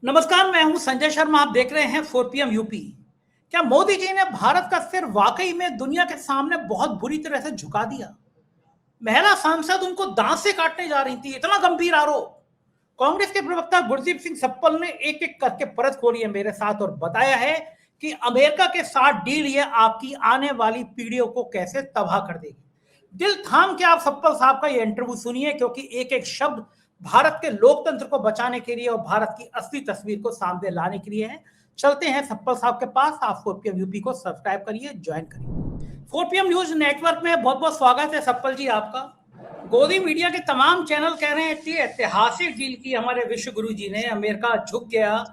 नमस्कार, मैं हूं संजय शर्मा। आप देख रहे हैं 4 PM यूपी। क्या मोदी जी ने भारत का सिर वाकई में दुनिया के सामने बहुत बुरी तरह से झुका दिया? महिला सांसद उनको दांत से काटने जा रही थी, इतना गंभीर आरोप। कांग्रेस के प्रवक्ता गुरदीप सिंह सप्पल ने एक एक करके परत खोली है मेरे साथ और बताया है कि अमेरिका के साथ डील ये आपकी आने वाली पीढ़ियों को कैसे तबाह कर देगी। दिल थाम के आप सप्पल साहब का ये इंटरव्यू सुनिए, क्योंकि एक एक शब्द भारत के लोकतंत्र को बचाने के लिए और भारत की असली तस्वीर को सामने लाने के लिए है। चलते हैं सप्पल साहब के पास। आप 4 PM यूपी को सब्सक्राइब करिए, ज्वाइन करिए। 4 PM न्यूज नेटवर्क में बहुत बहुत स्वागत है सप्पल जी आपका। गोदी मीडिया के तमाम चैनल कह रहे हैं कि ऐतिहासिक डील की हमारे विश्व गुरु जी ने, अमेरिका झुक गया,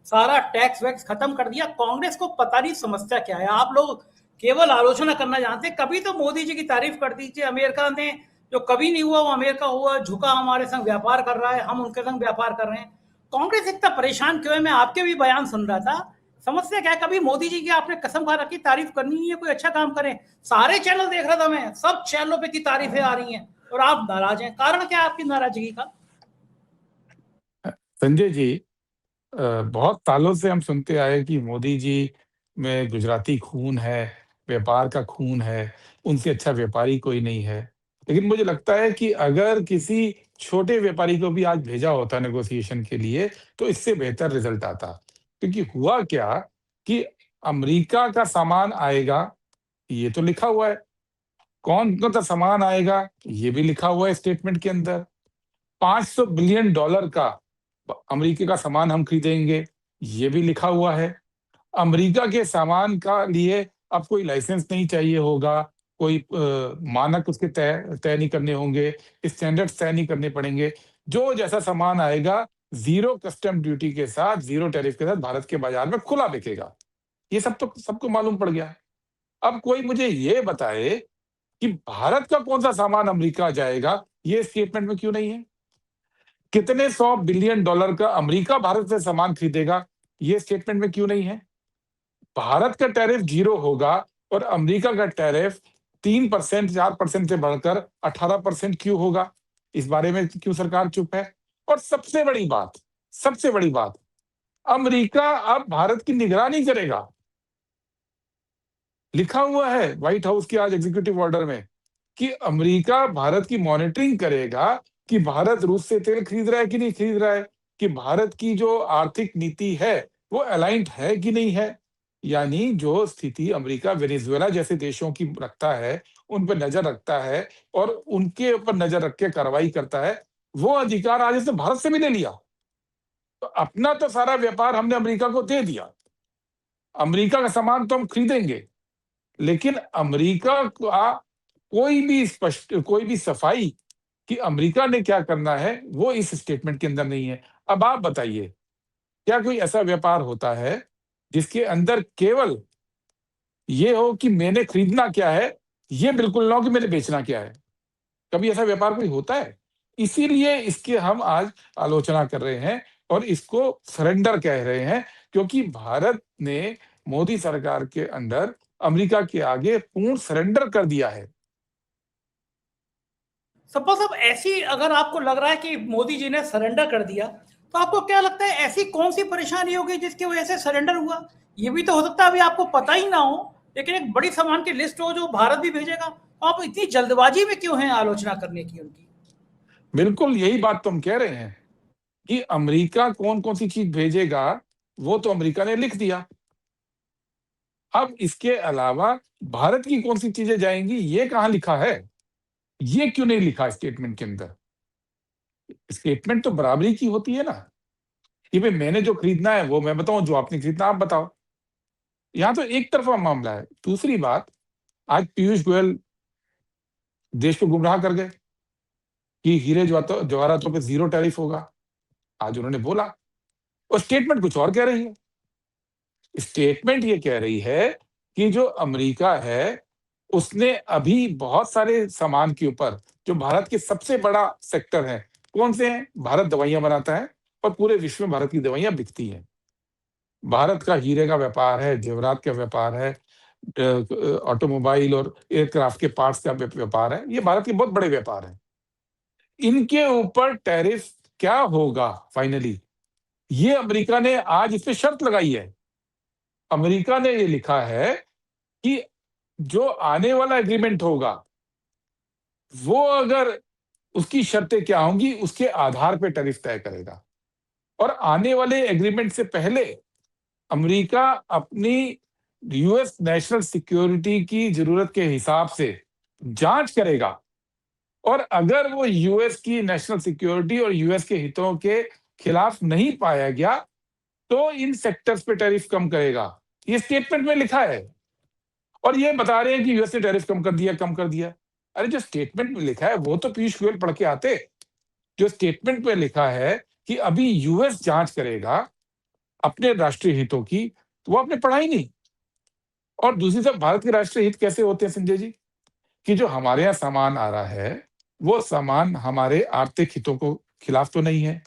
सारा टैक्स वैक्स खत्म कर दिया। कांग्रेस को पता नहीं समस्या क्या है, आप लोग केवल आलोचना करना जानते हैं। कभी तो मोदी जी की तारीफ कर दीजिए। अमेरिका ने जो कभी नहीं हुआ वो अमेरिका हुआ, झुका, हमारे संग व्यापार कर रहा है, हम उनके संग व्यापार कर रहे हैं। कांग्रेस इतना परेशान क्यों है? मैं आपके भी बयान सुन रहा था, समस्या क्या है? कभी मोदी जी की आपने कसम खा रखी तारीफ करनी नहीं है, कोई अच्छा काम करें। सारे चैनल देख रहा था मैं, सब चैनलों पे की तारीफें आ रही हैं और आप नाराज हैं। कारण क्या है आपकी नाराजगी का? संजय जी, बहुत सालों से हम सुनते आए कि मोदी जी में गुजराती खून है, व्यापार का खून है, उनसे अच्छा व्यापारी कोई नहीं है। लेकिन मुझे लगता है कि अगर किसी छोटे व्यापारी को भी आज भेजा होता नेगोशिएशन के लिए, तो इससे बेहतर रिजल्ट आता। क्योंकि हुआ क्या कि अमेरिका का सामान आएगा, ये तो लिखा हुआ है। कौन-कौन सा सामान आएगा, ये भी लिखा हुआ है स्टेटमेंट के अंदर। $500 बिलियन का अमेरिका का सामान हम खरीदेंगे, ये भी लिखा हुआ है। अमेरिका के सामान का लिए अब कोई लाइसेंस नहीं चाहिए होगा, कोई मानक उसके तय तय नहीं करने होंगे, स्टैंडर्ड्स तय नहीं करने पड़ेंगे। जो जैसा सामान आएगा, ज़ीरो कस्टम ड्यूटी के साथ, ज़ीरो टैरिफ के साथ भारत के बाजार में खुला बिकेगा। ये सब तो सबको मालूम पड़ गया है। अब कोई मुझे ये बताए कि भारत का कौन-सा सामान अमेरिका जाएगा, ये स्टेटमेंट में क्यों नहीं है? कितने $100 बिलियन का अमेरिका भारत से सामान खरीदेगा, ये स्टेटमेंट में क्यों नहीं है? भारत का टैरिफ 0 होगा और अमेरिका का टैरिफ 3%, 4% से बढ़कर 18% क्यों होगा? इस बारे में क्यों सरकार चुप है? और सबसे बड़ी बात, अमेरिका अब भारत की निगरानी करेगा। लिखा हुआ है व्हाइट हाउस के आज एग्जीक्यूटिव ऑर्डर में कि अमेरिका भारत की मॉनिटरिंग करेगा कि भारत रूस से तेल खरीद रहा है कि नहीं खरीद रहा है, कि भारत की जो आर्थिक नीति है वो अलाइन्ड है कि नहीं है। यानी जो स्थिति अमेरिका वेनेजुएला जैसे देशों की रखता है, उन पर नजर रखता है और उनके ऊपर नजर रख के कार्रवाई करता है, वो अधिकार आज इसने भारत से भी ले लिया। तो अपना तो सारा व्यापार हमने अमेरिका को दे दिया। अमेरिका का सामान तो हम खरीदेंगे, लेकिन अमेरिका का कोई भी सफाई कि अमेरिका ने क्या करना है, वो इस स्टेटमेंट के अंदर नहीं है। अब आप बताइए, क्या कोई ऐसा व्यापार होता है, जिसके अंदर केवल ये हो कि मैंने खरीदना क्या है, ये बिल्कुल ना हो कि मैंने बेचना क्या है? कभी ऐसा व्यापार कोई होता है? इसीलिए इसकी हम आज आलोचना कर रहे हैं और इसको सरेंडर कह रहे हैं, क्योंकि भारत ने मोदी सरकार के अंडर अमेरिका के आगे पूर्ण सरेंडर कर दिया है। सपोज अब ऐसी अगर आपको लग रहा है कि मोदी जी ने सरेंडर कर दिया, तो आपको क्या लगता है ऐसी कौन सी परेशानी होगी जिसकी वजह से सरेंडर हुआ? ये भी तो हो सकता है अभी आपको पता ही ना हो, लेकिन एक बड़ी सामान की लिस्ट हो जो भारत भी भेजेगा। तो आप इतनी जल्दबाजी में क्यों हैं आलोचना करने की उनकी? बिल्कुल यही बात तो हम कह रहे हैं कि अमेरिका कौन-कौन सी चीज़ भेजेगा, वो तो अमेरिका ने लिख दिया। अब इसके अलावा भारत की कौन-सी चीज़ें जाएँगी, ये कहाँ लिखा है? ये क्यों नहीं लिखा स्टेटमेंट के अंदर? स्टेटमेंट तो बराबरी की होती है ना, कि भई मैंने जो खरीदना है वो मैं बताऊँ, जो आपने खरीदना आप बताओ। यहाँ तो एक तरफ़ा मामला है। दूसरी बात, आज पीयूष गोयल देश को गुमराह कर गए कि हीरे जवाहरातों पे ज़ीरो टैरिफ होगा। आज उन्होंने बोला और स्टेटमेंट कुछ और कह रही है। स्टेटमेंट ये कह रही है कि जो अमेरिका है, उसने अभी बहुत सारे सामान के ऊपर, जो भारत के सबसे बड़ा सेक्टर है, कौन से हैं? भारत दवाइयाँ बनाता है और पूरे विश्व में भारत की दवाइयाँ बिकती हैं। भारत का हीरे का व्यापार है, जेवरात का व्यापार है, ऑटोमोबाइल और एयरक्राफ्ट के पार्ट्स का व्यापार है। ये भारत के बहुत बड़े व्यापार हैं। इनके ऊपर टैरिफ क्या होगा फाइनली? ये अमेरिका ने आज इस पे शर्त लगाई है। अमेरिका ने ये लिखा है कि जो आने वाला एग्रीमेंट होगा, वो अगर उसकी शर्तें क्या होंगी, उसके आधार पे टैरिफ तय करेगा। और आने वाले एग्रीमेंट से पहले अमेरिका अपनी यूएस नेशनल सिक्योरिटी की जरूरत के हिसाब से जांच करेगा, और अगर वो यूएस की नेशनल सिक्योरिटी और यूएस के हितों के खिलाफ नहीं पाया गया, तो इन सेक्टर्स पे टैरिफ कम करेगा। ये स्टेटमेंट में लिखा है, और ये बता रहे हैं कि यूएस ने टैरिफ कम कर दिया, कम कर दिया। अरे जो स्टेटमेंट में लिखा है वो तो पीयूष गोयल पढ़ के आते। जो स्टेटमेंट में लिखा है कि अभी यूएस जांच करेगा अपने राष्ट्रीय हितों की, तो वो आपने पढ़ा ही नहीं। और दूसरी तरफ भारत के राष्ट्रीय हित कैसे होते हैं संजय जी, कि जो हमारे यहाँ सामान आ रहा है, वो सामान हमारे आर्थिक हितों को खिलाफ तो नहीं है,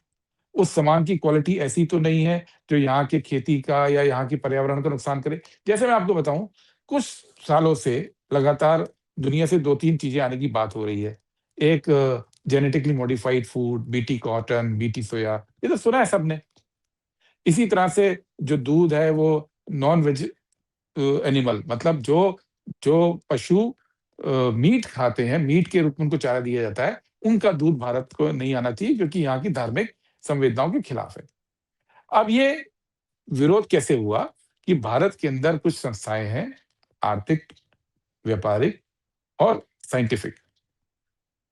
उस सामान की क्वालिटी ऐसी तो नहीं है जो यहाँ के खेती का या यहाँ की पर्यावरण का नुकसान करे। जैसे मैं आपको बताऊं, कुछ सालों से लगातार दुनिया से 2-3 चीजें आने की बात हो रही है। एक genetically modified food, BT cotton, BT soya, ये तो सुना है सबने। इसी तरह से जो दूध है वो नॉन वेज एनिमल, मतलब जो जो पशु मीट खाते हैं, मीट के रूप में उनको चारा दिया जाता है, उनका दूध भारत को नहीं आना चाहिए, क्योंकि यहाँ की धार्मिक संवेदनाओं के खिलाफ है। अब ये विरोध कैसे हुआ कि भारत के अंदर कुछ संस्थाएं हैं, आर्थिक, व्यापारिक और साइंटिफिक।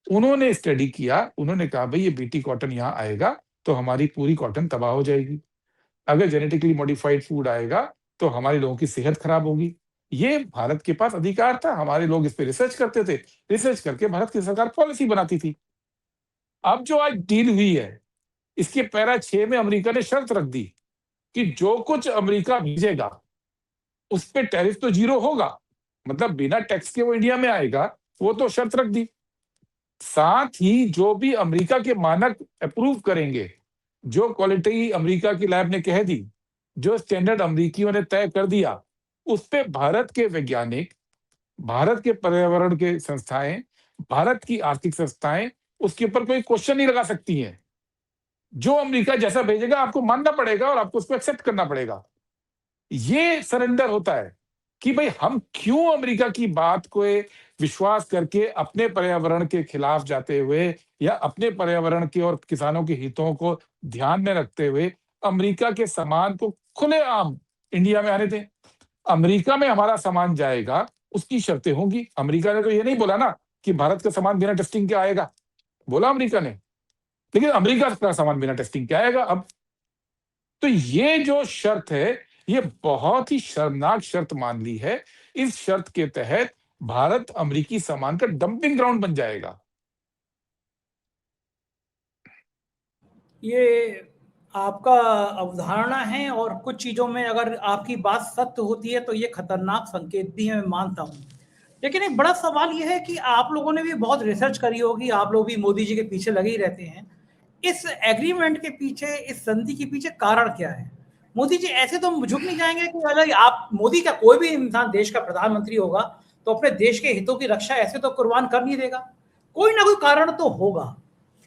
उन्होंने स्टडी किया, उन्होंने कहा भाई ये बीटी कॉटन यहाँ आएगा तो हमारी पूरी कॉटन तबाह हो जाएगी। अगर जेनेटिकली मॉडिफाइड फूड आएगा तो हमारे लोगों की सेहत खराब होगी। ये भारत के पास अधिकार था, हमारे लोग इस पे रिसर्च करते थे, रिसर्च करके भारत की सरकार पॉलिसी बनाती थी। अब जो आज डील हुई है, इसके पैरा 6 में अमेरिका ने शर्त रख दी कि जो कुछ अमेरिका भेजेगा उस पे टैरिफ तो जीरो होगा, मतलब बिना टैक्स के वो इंडिया में आएगा, वो तो शर्त रख दी। साथ ही जो भी अमेरिका के मानक अप्रूव करेंगे, जो क्वालिटी अमेरिका की लैब ने कह दी, जो स्टैंडर्ड अमेरिकियों ने तय कर दिया, उस पे भारत के वैज्ञानिक, भारत के पर्यावरण के संस्थाएं, भारत की आर्थिक संस्थाएं उसके ऊपर कोई क्वेश्चन नहीं लगा सकती हैं। जो अमेरिका जैसा भेजेगा आपको मानना पड़ेगा और आपको उसको एक्सेप्ट करना पड़ेगा। ये सरेंडर होता है कि भाई हम क्यों अमेरिका की बात को विश्वास करके अपने पर्यावरण के खिलाफ जाते हुए, या अपने पर्यावरण के और किसानों के हितों को ध्यान में रखते हुए अमेरिका के सामान को खुलेआम इंडिया में आने दें। अमेरिका में हमारा सामान जाएगा, उसकी शर्तें होंगी। अमेरिका ने तो ये नहीं बोला ना कि भारत का सामान बिना टेस्टिंग के आएगा, बोला अमेरिका ने, लेकिन अमेरिका का सामान बिना टेस्टिंग के आएगा अब। तो ये जो शर्त है, ये बहुत ही शर्मनाक शर्त मान ली है। इस शर्त के तहत भारत अमेरिकी सामान का डंपिंग ग्राउंड बन जाएगा। ये आपका अवधारणा है, और कुछ चीज़ों में अगर आपकी बात सत्य होती है तो ये खतरनाक संकेत भी है, मैं मानता हूँ। लेकिन एक बड़ा सवाल ये है कि आप लोगों ने भी बहुत रिसर्च करी होगी, आप लोग भी मोदी जी के पीछे लगे ही रहते हैं। इस एग्रीमेंट के पीछे, इस संधि के पीछे कारण क्या है? मोदी जी ऐसे तो झुक नहीं जाएंगे कि अगर आप मोदी का कोई भी इंसान देश का प्रधानमंत्री होगा तो अपने देश के हितों की रक्षा ऐसे तो कुर्बान कर नहीं देगा। कोई ना कोई कारण तो होगा।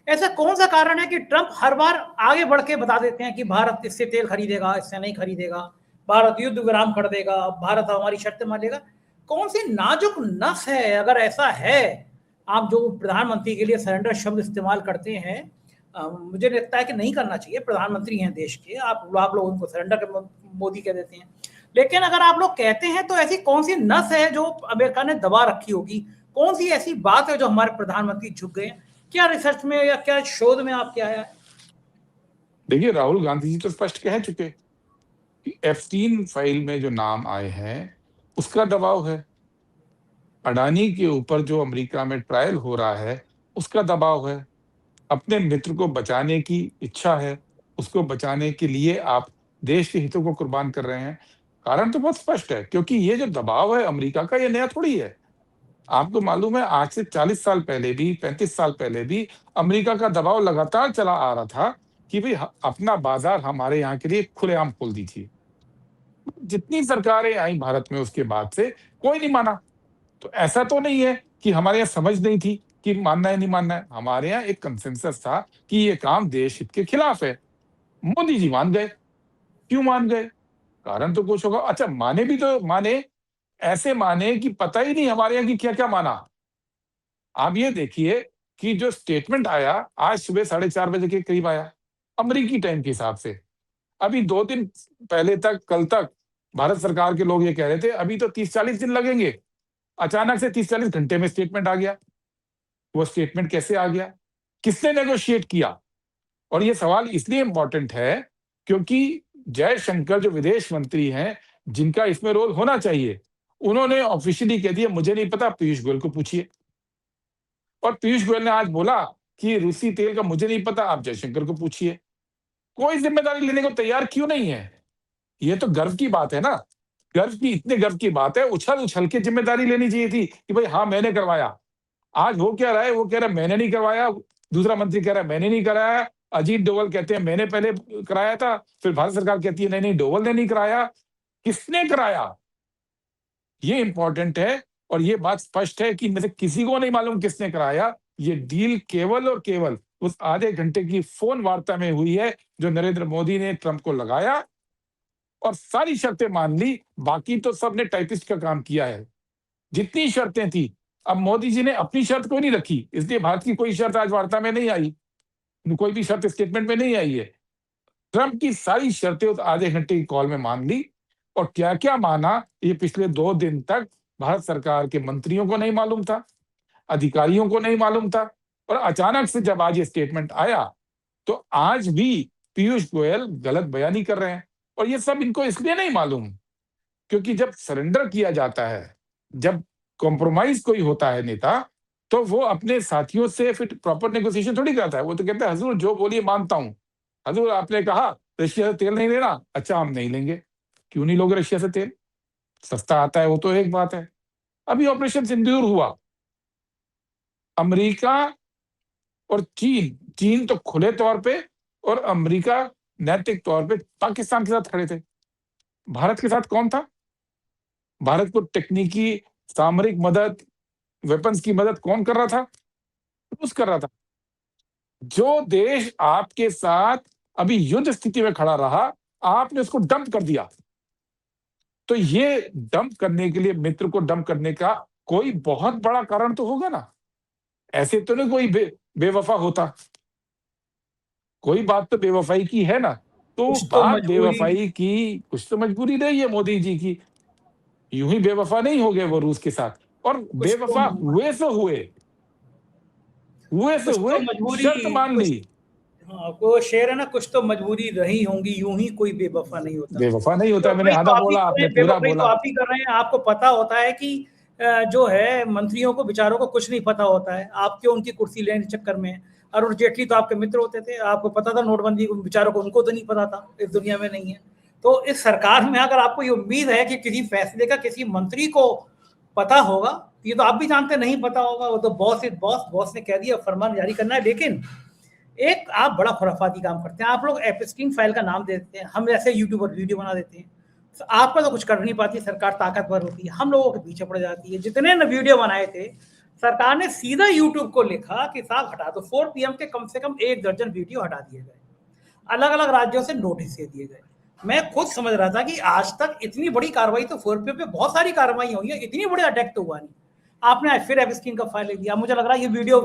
ऐसा कौन सा कारण है कि ट्रंप हर बार आगे बढ़ के बता देते हैं कि भारत इससे तेल खरीदेगा, इससे नहीं खरीदेगा, भारत युद्ध विराम कर देगा, भारत हमारी शर्तें मान लेगा? कौन सी नाजुक नस है अगर ऐसा है? आप जो प्रधानमंत्री के लिए सरेंडर शब्द इस्तेमाल करते हैं, मुझे लगता है कि नहीं करना चाहिए। प्रधानमंत्री हैं देश के, आप लोग उनको सरेंडर मोदी कह देते हैं। लेकिन अगर आप लोग कहते हैं तो ऐसी कौन सी नस है जो अमेरिका ने दबा रखी होगी? कौन सी ऐसी बात है जो हमारे प्रधानमंत्री झुक गए? क्या रिसर्च में या क्या शोध में आपके आया है? देखिए, राहुल गांधी जी तो स्पष्ट कह चुके कि एप्स्टीन फाइल में जो नाम आए हैं उसका दबाव है। अडानी के ऊपर जो अमेरिका में ट्रायल हो रहा है उसका दबाव है। अपने मित्र को बचाने की इच्छा है, उसको बचाने के लिए आप देश के हितों को कुर्बान कर रहे हैं। कारण तो बहुत स्पष्ट है, क्योंकि ये जो दबाव है अमेरिका का, ये नया थोड़ी है। आपको मालूम है आज से 40 साल पहले भी, 35 साल पहले भी अमेरिका का दबाव लगातार चला आ रहा था कि भाई अपना बाजार हमारे यहाँ के लिए खुलेआम खोल दीजिए। जितनी सरकारें आई भारत में उसके बाद से कोई नहीं माना। तो ऐसा तो नहीं है कि हमारे यहाँ समझ नहीं थी कि मानना है नहीं मानना है। हमारे यहाँ एक कंसेंसस था कि ये काम देश हित के खिलाफ है। मोदी जी मान गए। क्यों मान गए? कारण तो कुछ होगा। अच्छा, माने भी तो माने, ऐसे माने कि पता ही नहीं हमारे यहाँ की क्या-क्या माना। आप ये देखिए कि जो स्टेटमेंट आया, आज सुबह 4:30 बजे के करीब आया, अमेरिकी टाइम के हिसाब से। अभी 2 दिन पहले तक, कल तक भारत सरकार के लोग ये कह रहे थे, अभी तो 30-40 दिन लगेंगे। अचानक से 30-40 घंटे में स्टेटमेंट आ गया। वो स्टेटमेंट कैसे आ गया? किसने नेगोशिएट किया? और ये सवाल इसलिए इम्पोर्टेंट है क्योंकि जयशंकर जो विदेश मंत्री हैं, जिनका इसमें रोल होना चाहिए, उन्होंने ऑफिशियली कह दिया मुझे नहीं पता, पीयूष गोयल को पूछिए। और पीयूष गोयल ने आज बोला कि रूसी तेल का मुझे नहीं पता, आप जयशंकर को पूछिए। कोई जिम्मेदारी लेने को तैयार क्यों नहीं है? ये तो गर्व की बात है ना। गर्व की, इतने गर्व की बात है, उछल-उछल के जिम्मेदारी लेनी चाहिए थी कि भाई हाँ, मैंने करवाया। आज हो क्या रहा है? वो कह रहा है मैंने नहीं करवाया, दूसरा मंत्री कह रहा है मैंने नहीं कराया, अजीत डोभाल कहते हैं मैंने पहले कराया था, फिर भारत सरकार कहती है नहीं, नहीं डोभाल ने नहीं कराया। किसने कराया? ये इंपॉर्टेंट है और ये बात स्पष्ट है कि इनमें से किसी को नहीं मालूम किसने कराया। ये डील केवल और केवल उस आधे घंटे की फ़ोन वार्ता में हुई है, जो नरेंद्र मोदी ने ट्रंप को लगाया और सारी शर्तें मान ली, बाकी तो सबने टाइपिस्ट का काम किया है। जितनी शर्तें थी, अब मोदी जी ने अपनी शर्त कोई नहीं रखी, इसलिए भारत की कोई शर्त आज वार्ता में नहीं आई, कोई भी शर्त स्टेटमेंट में नहीं आई है। ट्रंप की सारी शर्तें उस आधे घंटे की कॉल में मान ली और क्या-क्या माना, ये पिछले 2 दिन तक भारत सरकार के मंत्रियों को नहीं मालूम था, अधिकारियों को नहीं मालूम था और अचानक से जब आज ये स्टेटमेंट आया, तो आज भी पीयूष गोयल गलत बयानी कर रहे हैं और ये सब इनको इसलिए नहीं मालूम क्योंकि जब सरेंडर किया जाता है, जब कॉम्प्रोमाइज कोई होता है नेता, तो वो अपने साथियों से फिर प्रॉपर नेगोशिएशन थोड़ी करता है। वो तो कहता है हज़ूर जो बोलिए मानता हूँ। हज़ूर आपने कहा रशिया से तेल नहीं लेना, अच्छा हम नहीं लेंगे। क्यों नहीं लोगे रशिया से तेल? सस्ता आता है वो तो एक बात है। अभी ऑपरेशन सिंदूर हुआ, अमेरिका और चीन, चीन तो खुले तौर पे और अमेरिका नैतिक तौर पे पाकिस्तान के साथ खड़े थे। भारत के साथ कौन था? भारत को तकनीकी, सामरिक मदद, वेपन्स की मदद कौन कर रहा था? रूस कर रहा था। जो देश आपके साथ अभी युद्ध स्थिति में खड़ा रहा, आपने उसको डंप कर दिया। तो ये डंप करने के लिए, मित्र को डंप करने का कोई बहुत बड़ा कारण तो होगा ना। ऐसे तो नहीं कोई बेवफ़ा होता। कोई बात तो बेवफ़ाई की है ना। तो कुछ तो बात मजबूरी। बेवफ़ाई की, कुछ तो मजबूरी रही है मोदी जी की। यूँ ही बेवफ़ा नहीं हो गए वो रूस के साथ और कुछ तो बेवफ़ा हुए सो कुछ हुए, तो मजबूरी। शर्त मान कुछ, ली। हाँ, वो शेर है ना, कुछ तो मजबूरी रही होंगी, यूं ही कोई बेवफा नहीं होता। बेवफ़ा नहीं होता, मैंने बेवफाई तो आधा आप ही बोला, कर रहे आपने हैं, पूरा बेवफाई तो बोला। आप ही कर रहे हैं। आपको पता होता है कि जो है मंत्रियों को बेचारों को कुछ नहीं पता होता है, आप क्यों उनकी कुर्सी लेने के चक्कर में। अरुण जेटली तो आपके मित्र होते थे, आपको पता था नोटबंदी को, बेचारों को उनको तो नहीं पता था, इस दुनिया में नहीं है। तो इस सरकार में अगर आपको ये उम्मीद है कि किसी फैसले का किसी मंत्री को पता होगा, ये तो आप भी जानते नहीं पता होगा, वो तो बॉस ने कह दिया फरमान जारी करना है। लेकिन एक आप बड़ा खुराफाती काम करते हैं, आप लोग एप्स्टीन फाइल का नाम दे देते हैं, हम ऐसे यूट्यूबर वीडियो बना देते हैं। तो आपका तो कुछ कर नहीं पाती सरकार, ताकतवर होती है, हम लोगों के पीछे पड़ जाती है। जितने ने वीडियो बनाए थे, सरकार ने सीधा यूट्यूब को लिखा कि साहब हटा दो। 4 PM के कम से कम 1 दर्जन वीडियो हटा दिए गए, अलग अलग राज्यों से नोटिस दे दिए गए। मैं खुद समझ रहा था कि आज तक इतनी बड़ी कार्रवाई तो 4PM पे बहुत सारी कार्रवाई हुई है, इतनी बड़ी अटैक तो हुआ नहीं। आपने फिर एप्स्टीन का फाइल ले दिया। मुझे लग रहा है ये वीडियो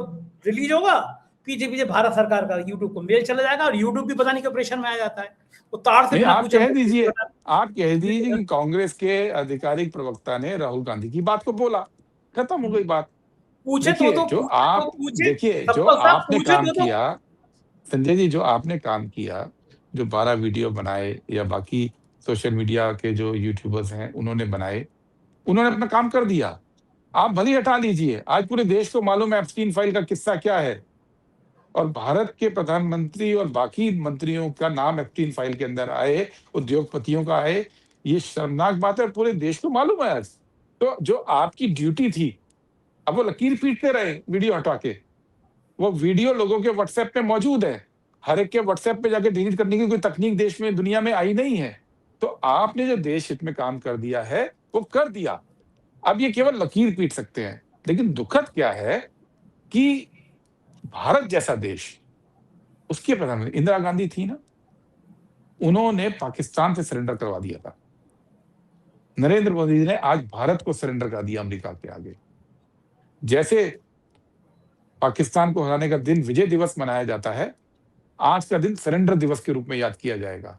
रिलीज होगा, पीछे पीछे भारत सरकार का यूट्यूब को मेल चला जाएगा और यूट्यूब भी पता नहीं कि ऑपरेशन में आ जाता है, वो तार से नहीं, बिना पूछे आप कह दीजिए कि कांग्रेस के आधिकारिक प्रवक्ता ने राहुल गांधी की बात को बोला, खत्म हो गई बात। पूछे देखिए, तो पूछे, जो सबको सब आपने पूछे काम तो। किया, संजय जी, जो आपने काम किया, जो 12 वीडियो बनाए या बाकी सोशल मीडिया के जो यूट्यूबर्स हैं, उन्होंने बनाए, उन्होंने अपना काम कर दिया। आप भले ही हटा लीजिए, आज पूरे देश को मालूम है एप्स्टीन फाइल का किस्सा क्या है और भारत के प्रधानमंत्री और बाकी मंत्रियों का नाम एप्स्टीन फाइल के अंदर आए, उद्योगपतियों का आए, ये शर्मनाक बात है और पूरे देश को मालूम है आज। तो जो आपकी ड्यूटी थी, अब वो लकीर पीटते रहे वीडियो हटा के। वो वीडियो लोगों के व्हाट्सएप पे मौजूद है। हर एक के व्हाट्सएप पे जाके डिलीट करने की कोई तकनीक देश में, दुनिया में आई नहीं है। तो आपने जो देश हित में काम कर दिया है, वो कर दिया। अब ये केवल लकीर पीट सकते हैं। लेकिन दुखद क्या है कि भारत जैसा देश, उसकी प्रधानमंत्री इंदिरा गांधी थी ना, उन्होंने पाकिस्तान से सरेंडर करवा दिया था। नरेंद्र मोदी जी ने आज भारत को सरेंडर कर दिया अमेरिका के आगे। जैसे पाकिस्तान को हराने का दिन विजय दिवस मनाया जाता है, आज का दिन सरेंडर दिवस के रूप में याद किया जाएगा।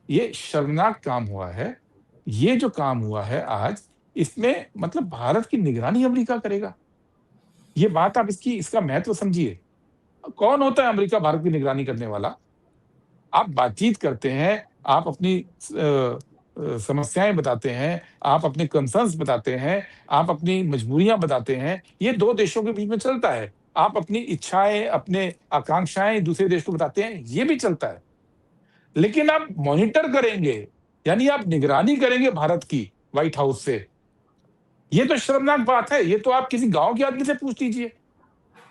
ये शर्मनाक काम हुआ है। ये जो काम हुआ है आज, इसमें मतलब भारत की निगरानी अमेरिका करेगा। ये बात आप इसका महत्व समझिए। कौन होता है अमेरिका भारत की निगरानी करने वाला? आप बातचीत करते हैं, आप अपनी समस्याएं बताते हैं, आप अपने कंसर्न्स बताते हैं, आप अपनी मजबूरियां बताते हैं। ये दो देशों के बीच में चलता है। आप अपनी इच्छाएं, अपने आकांक्षाएं दूसरे देश को बताते हैं, ये भी चलता है। लेकिन आप मॉनिटर करेंगे, यानी आप निगरानी करेंगे भारत की व्हाइट हाउस से, ये तो शर्मनाक बात है। ये तो आप किसी गांव के आदमी से पूछ लीजिए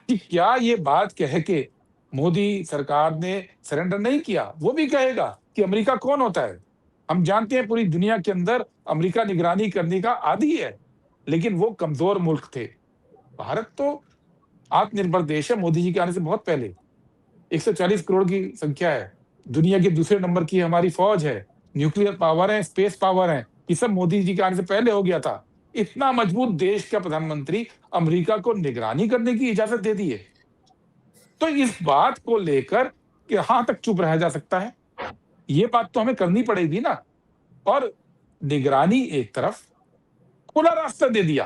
कि क्या ये बात कह के मोदी सरकार ने सरेंडर नहीं किया। वो भी कहेगा कि अमेरिका कौन होता है। हम जानते हैं पूरी दुनिया के अंदर अमेरिका निगरानी करने का आदी है, लेकिन वो कमजोर मुल्क थे। भारत तो आत्मनिर्भर देश है, मोदी जी के आने से बहुत पहले। 140 करोड़ की संख्या है, दुनिया के दूसरे नंबर की हमारी फौज है, न्यूक्लियर पावर है, स्पेस पावर है। ये सब मोदी जी के आने से पहले हो गया था। इतना मजबूत देश का प्रधानमंत्री अमेरिका को निगरानी करने की इजाजत दे दी है। तो इस बात को लेकर कहां तक चुप रहा जा सकता है? ये बात तो हमें करनी पड़ेगी ना। और निगरानी एक तरफ, खुला रास्ता दे दिया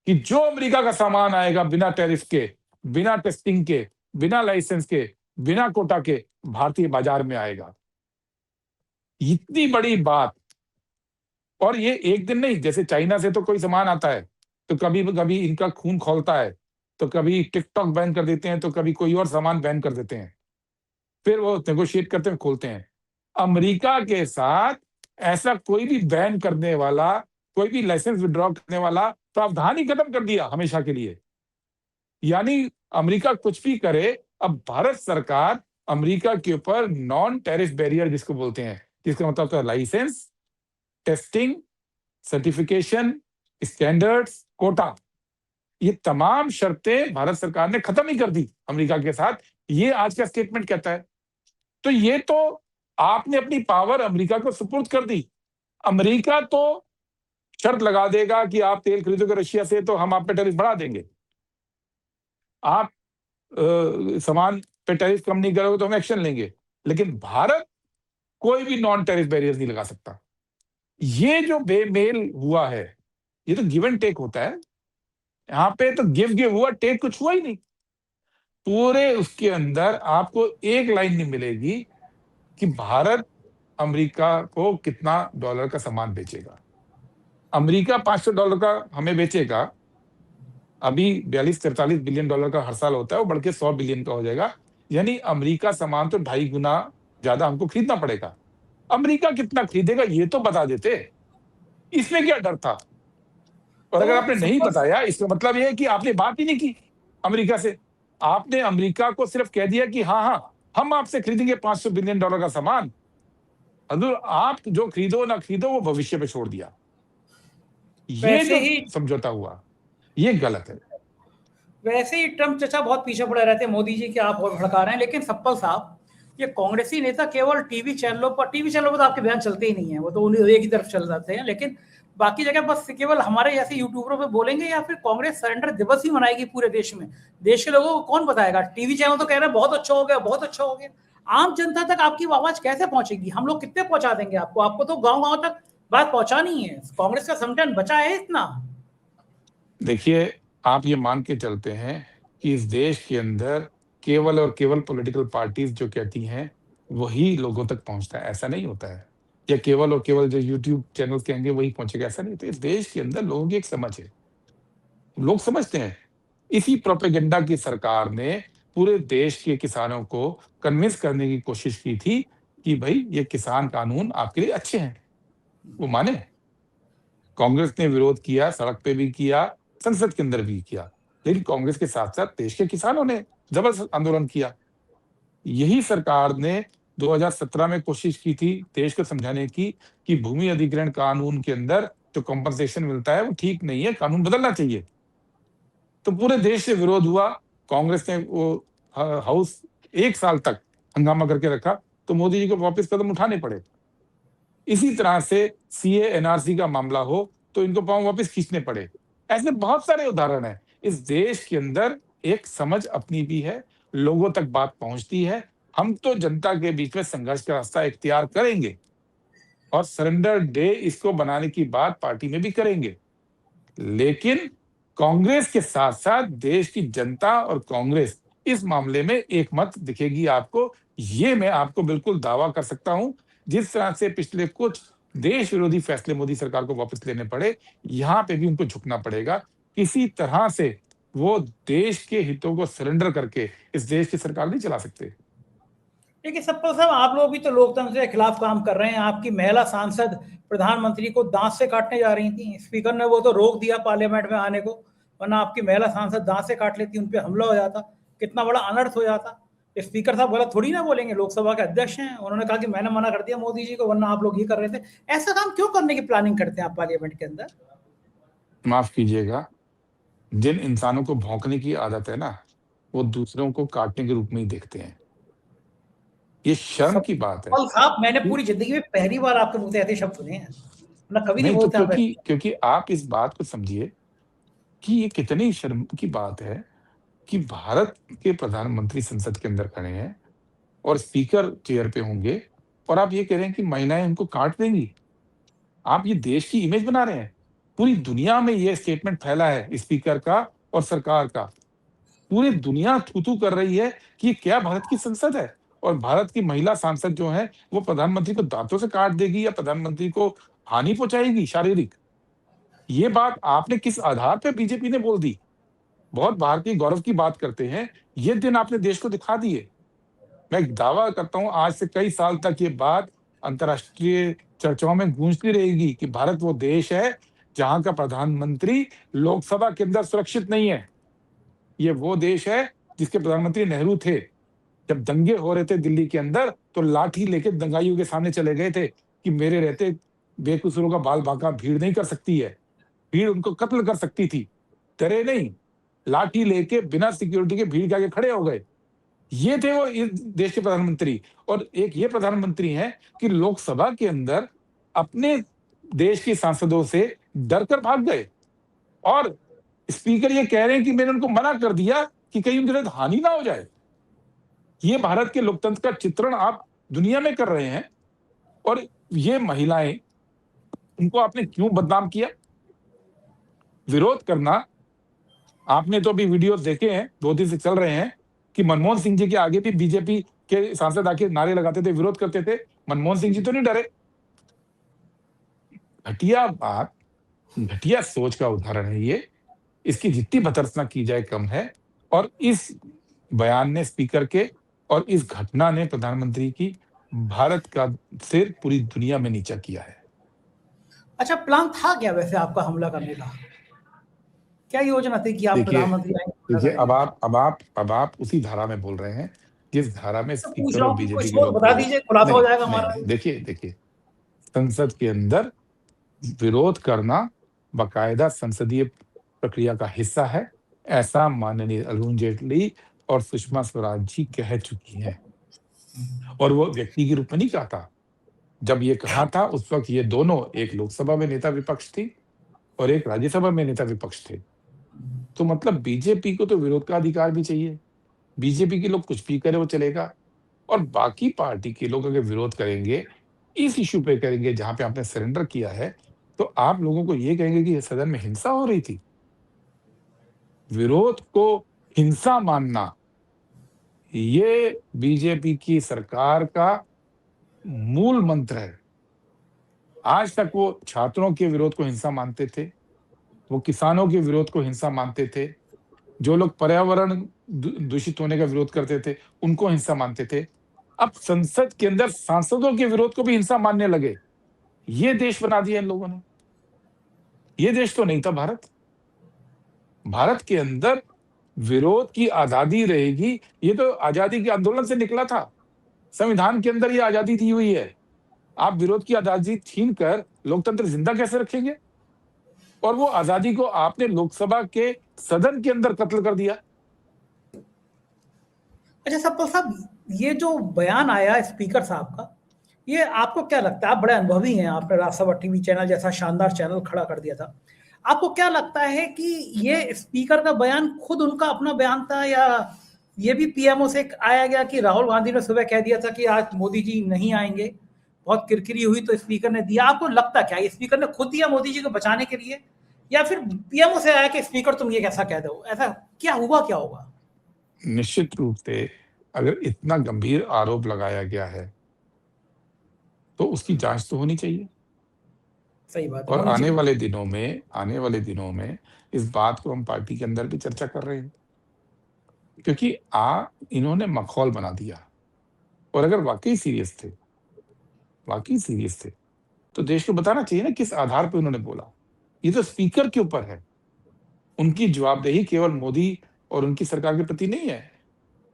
कि जो अमेरिका का सामान आएगा बिना टैरिफ के, बिना टेस्टिंग के, बिना लाइसेंस के, बिना कोटा के, भारतीय बाजार में आएगा। इतनी बड़ी बात। और ये एक दिन नहीं, जैसे चाइना से तो कोई सामान आता है तो कभी कभी इनका खून खौलता है, तो कभी टिकटॉक बैन कर देते हैं, तो कभी कोई और सामान बैन कर देते हैं, फिर वो नेगोशिएट करते हैं, खोलते हैं। अमेरिका के साथ ऐसा कोई भी बैन करने वाला, कोई भी लाइसेंस विड्रॉ करने वाला प्रावधान ही खत्म कर दिया हमेशा के लिए। यानी अमेरिका कुछ भी करे, अब भारत सरकार अमेरिका के ऊपर नॉन टैरिफ बैरियर जिसको बोलते हैं, जिसका मतलब होता है licence, testing, certification, standards, quota, ये तमाम शर्तें भारत सरकार ने खत्म ही कर दी अमेरिका के साथ। ये आज का स्टेटमेंट कहता है। तो ये तो आपने अपनी पावर अमेरिका को सुपुर्द कर दी। अमेरिका तो शर्त लगा देगा कि आप तेल खरीदोगे रशिया से तो हम आप पे टैरिफ बढ़ा देंगे। आप सामान पे टैरिफ कम नहीं करोगे तो हम एक्शन लेंगे। लेकिन भारत कोई भी नॉन टैरिफ बैरियर नहीं लगा सकता। ये जो बेमेल हुआ है, ये तो गिव एंड टेक होता है। यहाँ पे तो गिव हुआ, टेक कुछ हुआ ही नहीं। पूरे उसके अंदर आपको एक लाइन नहीं मिलेगी कि भारत अमेरिका को कितना डॉलर का सामान बेचेगा। अमेरिका $500 का हमें बेचेगा। अभी 42-43 बिलियन डॉलर का हर साल होता है, वो बढ़ के 100 बिलियन का हो जाएगा। यानी अमेरिका सामान तो 2.5 गुना ज्यादा हमको खरीदना पड़ेगा। अमेरिका कितना खरीदेगा ये तो बता देते, इसमें क्या डर था? और अगर आपने नहीं बताया, इसका मतलब ये है कि आपने बात ही नहीं की अमेरिका से। आपने अमेरिका को सिर्फ कह दिया कि हाँ हाँ हम आपसे खरीदेंगे $500 बिलियन का सामान। हजूर, आप जो खरीदो ना खरीदो वो भविष्य पे छोड़ दिया। ये जो समझौता हुआ ये गलत है। वैसे ही ट्रम्प चचा बहुत पीछे पड़े रहते हैं मोदी जी के, आप और भड़का रहे हैं। लेकिन सप्पल साहब, ये कांग्रेसी नेता केवल टीवी चैनलों पर तो आपके बयान चलते ही नहीं है, वो तो उन्हीं एक ही तरफ चल जाते हैं। लेकिन बाकी जगह बस केवल हमारे जैसे यूट्यूबरों पे बोलेंगे, या फिर कांग्रेस सरेंडर दिवस ही मनाएगी पूरे देश में? देश के लोगों को कौन बताएगा? टीवी चैनल तो कह रहे हैं बहुत अच्छा हो गया, बहुत अच्छा हो गया। आम जनता तक आपकी आवाज कैसे पहुंचेगी? हम लोग कितने पहुंचा देंगे आपको? आपको तो गांव गांव तक बात पहुंचानी है। कांग्रेस का संगठन बचा है इतना? देखिए, आप ये मान के चलते हैं कि इस देश के अंदर केवल और केवल पॉलिटिकल पार्टीज जो कहती हैं वही लोगों तक पहुंचता है, ऐसा नहीं होता है। या केवल और केवल जो यूट्यूब चैनल कहेंगे वही पहुंचेगा, ऐसा नहीं होता। इस देश के अंदर लोगों की एक समझ है, लोग समझते हैं। इसी प्रोपेगेंडा की सरकार ने पूरे देश के किसानों को कन्विंस करने की कोशिश की थी कि भाई ये किसान कानून आपके लिए अच्छे हैं, वो माने। कांग्रेस ने विरोध किया, सड़क पे भी किया, संसद के अंदर भी किया, लेकिन कांग्रेस के साथ साथ देश के किसानों ने जबरदस्त आंदोलन किया। यही सरकार ने 2017 में कोशिश की थी देश को समझाने की कि भूमि अधिग्रहण कानून के अंदर जो कंपनसेशन मिलता है वो ठीक नहीं है, कानून बदलना चाहिए। तो पूरे देश से विरोध हुआ। कांग्रेस ने वो हाउस 1 साल तक हंगामा करके रखा, तो मोदी जी को वापस कदम उठाने पड़े। इसी तरह से सीए एनआरसी का मामला हो तो इनको पांव वापस खींचने पड़े। ऐसे बहुत सारे उदाहरण हैं। इस देश के अंदर एक समझ अपनी भी है, लोगों तक बात पहुंचती है। हम तो जनता के बीच में संघर्ष का रास्ता इख्तियार करेंगे और सरेंडर डे इसको बनाने की बात पार्टी में भी करेंगे। लेकिन कांग्रेस के साथ-साथ देश की जनता और कांग्रेस इस मामले में एकमत दिखेगी आपको। ये मैं आपको बिल्कुल दावा कर सकता हूं। जिस तरह से पिछले कुछ देश विरोधी फैसले मोदी सरकार को वापस लेने पड़े, यहां पे भी उनको झुकना पड़ेगा। किसी तरह से वो देश के हितों को सरेंडर करके इस देश की सरकार नहीं चला सकते। देखिए सतपाल साहब, आप लोग भी तो लोकतंत्र के खिलाफ काम कर रहे हैं। आपकी महिला सांसद प्रधानमंत्री को दांत से काटने जा रही थी, स्पीकर ने वो तो रोक दिया पार्लियामेंट में आने को, वरना आपकी महिला सांसद दांत से काट लेती, उन पर हमला हो जाता, कितना बड़ा अनर्थ हो जाता। स्पीकर साहब गलत थोड़ी ना बोलेंगे, लोकसभा के अध्यक्ष हैं, उन्होंने कहा कि मैंने मना कर दिया मोदी जी को, वरना आप लोग ये कर रहे थे। ऐसा काम क्यों करने की प्लानिंग करते हैं आप पार्लियामेंट के अंदर? माफ कीजिएगा, जिन इंसानों को भौंकने की आदत है ना, वो दूसरों को काटने के रूप में ही देखते हैं। ये शर्म की बात है सतपाल साहब, मैंने कि पूरी जिंदगी में पहली बार आपके मुंह से ऐसे शब्द सुने हैं, ना कभी नहीं नहीं तो बोलते आप क्योंकि ऐसे। क्योंकि आप इस बात को समझिए कि ये कितनी शर्म की बात है कि भारत के प्रधानमंत्री संसद के अंदर खड़े हैं और स्पीकर चेयर पे होंगे और आप ये कह रहे हैं कि महिलाएं उनको काट देंगी। आप ये देश की इमेज बना रहे हैं। पूरी दुनिया में ये स्टेटमेंट फैला है स्पीकर का और सरकार का। पूरी दुनिया थू-थू कर रही है कि ये क्या भारत की संसद है और भारत की महिला सांसद जो है वो प्रधानमंत्री को दांतों से काट देगी या प्रधानमंत्री को हानि पहुंचाएगी शारीरिक। ये बात आपने किस आधार पे बीजेपी ने बोल दी? बहुत भारतीय गौरव की बात करते हैं। ये दिन आपने देश को दिखा दिए। मैं एक दावा करता हूं आज से कई साल तक ये बात अंतर्राष्ट्रीय चर्चाओं में गूंजती रहेगी कि भारत वो देश है जहां का प्रधानमंत्री लोकसभा के अंदर सुरक्षित नहीं है। ये वो देश है जिसके प्रधानमंत्री नेहरू थे। जब दंगे हो रहे थे दिल्ली के अंदर तो लाठी लेके दंगाइयों के सामने चले गए थे कि मेरे रहते बेकसूरों का बाल बांका भीड़ नहीं कर सकती है। भीड़ उनको कत्ल कर सकती थी। डरे नहीं, लाठी लेके बिना सिक्योरिटी के भीड़ के आगे खड़े हो गए। ये थे वो इस देश के प्रधानमंत्री। और एक ये प्रधानमंत्री हैं कि लोकसभा के अंदर अपने देश के सांसदों से डरकर भाग गए और स्पीकर ये कह रहे हैं कि मैंने उनको मना कर दिया कि कहीं उनके साथ हानि ना हो जाए। ये भारत के लोकतंत्र का चित्रण आप दुनिया में कर रहे हैं और ये महिलाएं, उनको आपने क्यों बदनाम किया? विरोध करना, आपने तो अभी वीडियो देखे हैं, 2 दिन से चल रहे हैं कि मनमोहन सिंह जी के आगे भी बीजेपी के सांसद आके नारे लगाते थे, विरोध करते थे। मनमोहन सिंह जी तो नहीं डरे। घटिया बात, घटिया सोच का उदाहरण है ये। इसकी जितनी भर्त्सना की जाए कम है। और इस बयान ने स्पीकर के और इस घटना ने प्रधानमंत्री की भारत का सिर पूरी दुनिया में नीचा किया है। अच्छा, प्लान था क्या वैसे आपका हमला करने का? क्या योजना थी कि आप देखिए प्रधानमंत्री आएंगे हमला देखिए करेंगे? अब आप उसी धारा में बोल रहे हैं जिस धारा में तो पूछ स्पीकर रहा और हूँ कि बीजेपी कुछ के और लोग बता बोले। दीजिए, खुलासा हो नहीं, जाएगा नहीं, हमारा नहीं। भी। देखिए, संसद के अंदर विरोध करना बाकायदा संसदीय प्रक्रिया का हिस्सा है। ऐसा माननीय अरुण जेटली और सुषमा स्वराज जी कह चुकी हैं। और वो व्यक्ति के रूप में नहीं कहा था। जब ये कहा था उस वक़्त ये दोनों, एक लोकसभा में नेता विपक्ष थी और एक राज्यसभा में नेता विपक्ष थे। तो मतलब बीजेपी को तो विरोध का अधिकार भी चाहिए। बीजेपी के लोग कुछ भी करें वो चलेगा और बाकी पार्टी के लोग अगर विरोध करेंगे, इस इश्यू पे करेंगे जहाँ पे आपने सरेंडर किया है, तो आप लोगों को ये कहेंगे कि सदन में हिंसा हो रही थी। विरोध को हिंसा मानना, ये बीजेपी की सरकार का मूल मंत्र है। आज तक वो छात्रों के विरोध को हिंसा मानते थे, वो किसानों के विरोध को हिंसा मानते थे, जो लोग पर्यावरण दूषित होने का विरोध करते थे, उनको हिंसा मानते थे। अब संसद के अंदर सांसदों के विरोध को भी हिंसा मानने लगे। ये देश बना दिया इन लोगों ने। ये देश तो नहीं था भारत। भारत के अंदर विरोध की आजादी रहेगी, ये तो आजादी के आंदोलन से निकला था। संविधान के अंदर ये आजादी दी हुई है। आप विरोध की आजादी छीन कर लोकतंत्र जिंदा कैसे रखेंगे? और वो आजादी को आपने लोकसभा के सदन के अंदर कत्ल कर दिया। अच्छा सतपाल साहब, ये जो बयान आया स्पीकर साहब का, ये आपको क्या लगता है? आप बड़े अनुभवी हैं, आपने राज्यसभा टीवी चैनल जैसा शानदार चैनल खड़ा कर दिया था। आपको क्या लगता है कि ये स्पीकर का बयान खुद उनका अपना बयान था, या ये भी पीएमओ से आया गया कि राहुल गांधी ने सुबह कह दिया था कि आज मोदी जी नहीं आएंगे, बहुत किरकिरी हुई तो स्पीकर ने दिया? आपको लगता क्या है, स्पीकर ने खुद दिया मोदी जी को बचाने के लिए, या फिर पीएमओ से आया कि स्पीकर तुम ये कैसा कह दो? ऐसा क्या हुआ, क्या होगा? निश्चित रूप से अगर इतना गंभीर आरोप लगाया गया है, तो उसकी जाँच तो होनी चाहिए। सही बात है, और होनी चाहिए। आने वाले दिनों में इस बात को हम पार्टी के अंदर भी चर्चा कर रहे हैं। क्योंकि इन्होंने मखौल बना दिया, और अगर वाक़ई सीरियस थे, तो देश को बताना चाहिए ना किस आधार पे उन्होंने बोला। ये तो स्पीकर के ऊपर है। उनकी जवाबदेही केवल मोदी और उनकी सरकार के प्रति नहीं है,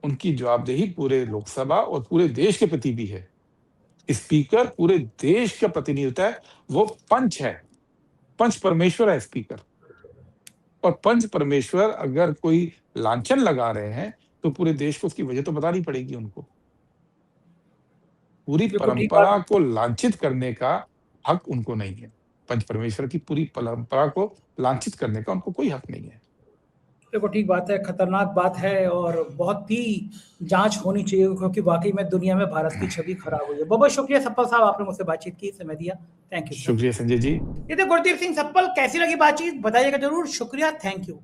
उनकी जवाबदेही पूरे लोकसभा और पूरे देश के प्रति भी है। स्पीकर पूरे देश का प्रतिनिधित्व है, वो पंच है, पंच परमेश्वर है स्पीकर। और पंच परमेश्वर अगर कोई लांछन लगा रहे हैं, तो पूरे देश को उसकी वजह तो बतानी पड़ेगी उनको। पूरी बिल्कुल ठीक बात। परंपरा को लांछित करने का हक उनको नहीं है। पंच परमेश्वर की पूरी परंपरा को लांछित करने का उनको कोई हक नहीं है। देखो ठीक बात है, खतरनाक बात है, और बहुत ही जांच होनी चाहिए, क्योंकि वाकई में दुनिया में भारत की छवि खराब हुई है। बहुत बहुत शुक्रिया सप्पल साहब, आपने मुझसे बातचीत की, समय दिया। Thank you sir. शुक्रिया संजय जी। ये थे गुरदीप सिंह सप्पल। कैसी लगी बातचीत बताइएगा जरूर। शुक्रिया, थैंक यू।